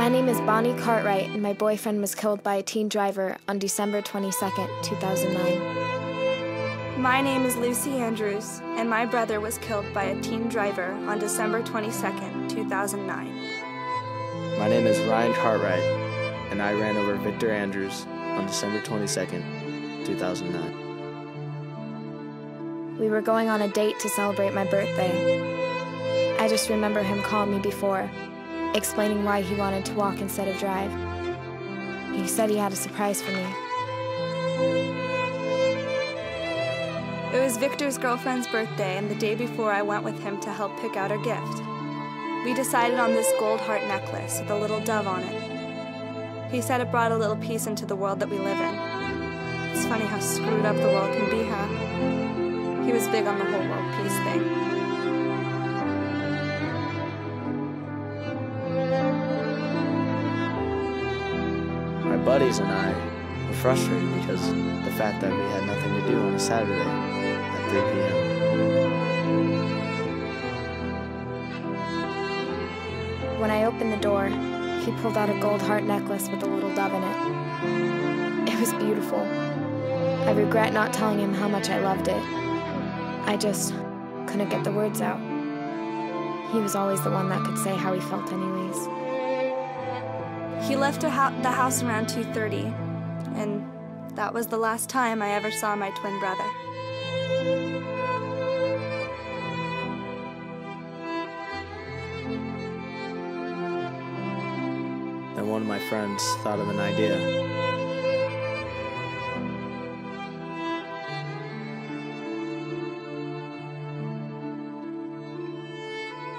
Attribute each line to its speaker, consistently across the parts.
Speaker 1: My name is Bonnie Cartwright, and my boyfriend was killed by a teen driver on December 22nd, 2009.
Speaker 2: My name is Lucy Andrews, and my brother was killed by a teen driver on December 22nd, 2009.
Speaker 3: My name is Ryan Cartwright, and I ran over Victor Andrews on December 22nd, 2009.
Speaker 1: We were going on a date to celebrate my birthday. I just remember him calling me before, explaining why he wanted to walk instead of drive. He said he had a surprise for me.
Speaker 2: It was Victor's girlfriend's birthday, and the day before I went with him to help pick out her gift. We decided on this gold heart necklace with a little dove on it. He said it brought a little peace into the world that we live in. It's funny how screwed up the world can be, huh? He was big on the whole world peace thing.
Speaker 3: My buddies and I were frustrated because the fact that we had nothing to do on a Saturday at 3 p.m.
Speaker 1: When I opened the door, he pulled out a gold heart necklace with a little dove in it. It was beautiful. I regret not telling him how much I loved it. I just couldn't get the words out. He was always the one that could say how he felt anyways.
Speaker 2: He left the house around 2:30, and that was the last time I ever saw my twin brother.
Speaker 3: Then one of my friends thought of an idea.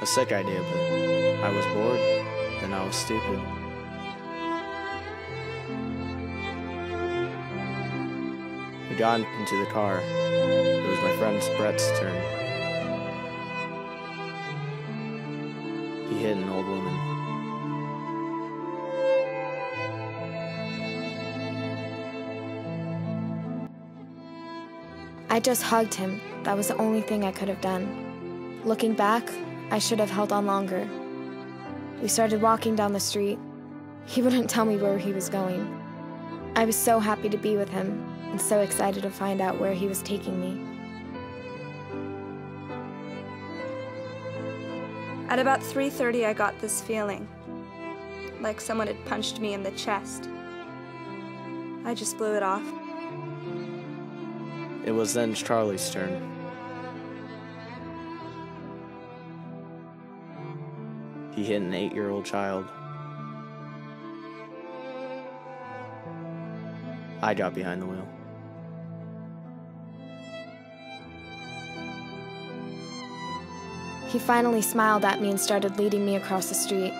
Speaker 3: A sick idea, but I was bored and I was stupid. We got into the car. It was my friend Brett's turn. He hit an old woman.
Speaker 1: I just hugged him. That was the only thing I could have done. Looking back, I should have held on longer. We started walking down the street. He wouldn't tell me where he was going. I was so happy to be with him and so excited to find out where he was taking me.
Speaker 2: At about 3:30, I got this feeling, like someone had punched me in the chest. I just blew it off.
Speaker 3: It was then Charlie's turn. He hit an 8-year-old child. I got behind the wheel.
Speaker 1: He finally smiled at me and started leading me across the street.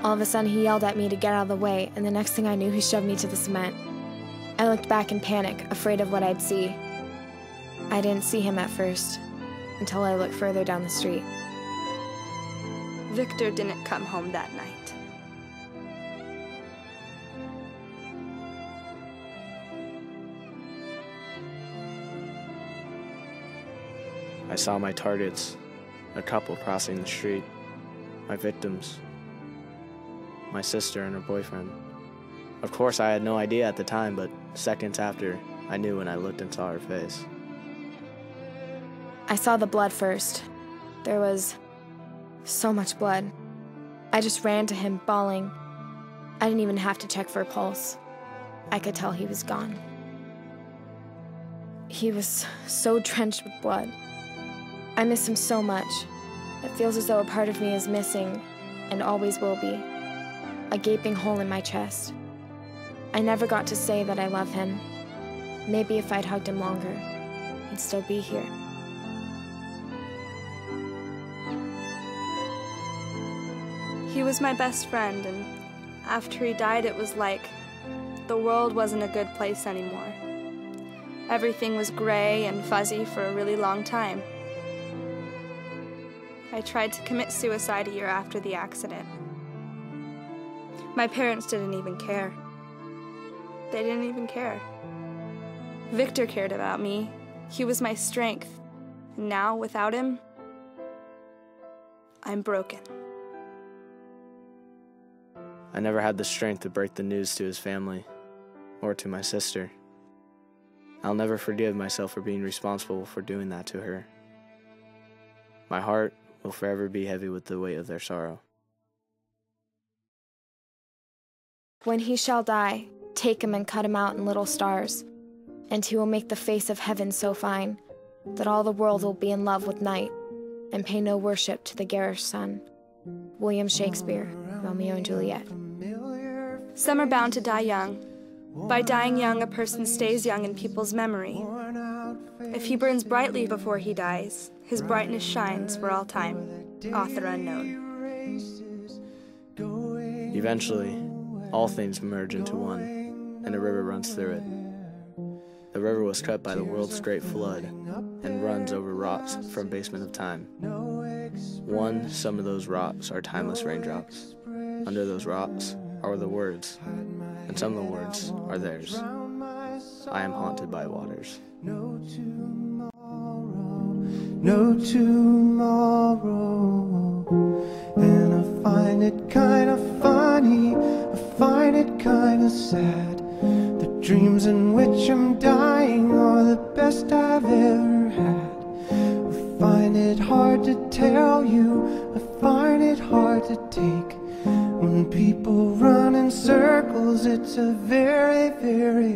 Speaker 1: All of a sudden, he yelled at me to get out of the way, and the next thing I knew, he shoved me to the cement. I looked back in panic, afraid of what I'd see. I didn't see him at first, until I looked further down the street.
Speaker 2: Victor didn't come home that night.
Speaker 3: I saw my targets, a couple crossing the street, my victims, my sister and her boyfriend. Of course, I had no idea at the time, but seconds after, I knew when I looked and saw her face.
Speaker 1: I saw the blood first. There was so much blood. I just ran to him, bawling. I didn't even have to check for a pulse. I could tell he was gone. He was so drenched with blood. I miss him so much. It feels as though a part of me is missing, and always will be. A gaping hole in my chest. I never got to say that I love him. Maybe if I'd hugged him longer, he'd still be here.
Speaker 2: He was my best friend, and after he died, it was like the world wasn't a good place anymore. Everything was gray and fuzzy for a really long time. I tried to commit suicide a year after the accident. My parents didn't even care. They didn't even care. Victor cared about me. He was my strength. And now, without him, I'm broken.
Speaker 3: I never had the strength to break the news to his family or to my sister. I'll never forgive myself for being responsible for doing that to her. My heart will forever be heavy with the weight of their sorrow.
Speaker 1: When he shall die, take him and cut him out in little stars, and he will make the face of heaven so fine that all the world will be in love with night and pay no worship to the garish sun. William Shakespeare, Romeo and Juliet.
Speaker 2: Some are bound to die young. By dying young, a person stays young in people's memory. If he burns brightly before he dies, his brightness shines for all time. Author unknown.
Speaker 3: Eventually, all things merge into one, and a river runs through it. The river was cut by the world's great flood and runs over rocks from basement of time. Some of those rocks are timeless raindrops. Under those rocks are the words, and some of the words are theirs. I am haunted by waters.
Speaker 4: No tomorrow, and I find it kind of funny, I find it kind of sad. The dreams in which I'm dying are the best I've ever had. I find it hard to tell you, I find it hard to take. When people run in circles, it's a very, very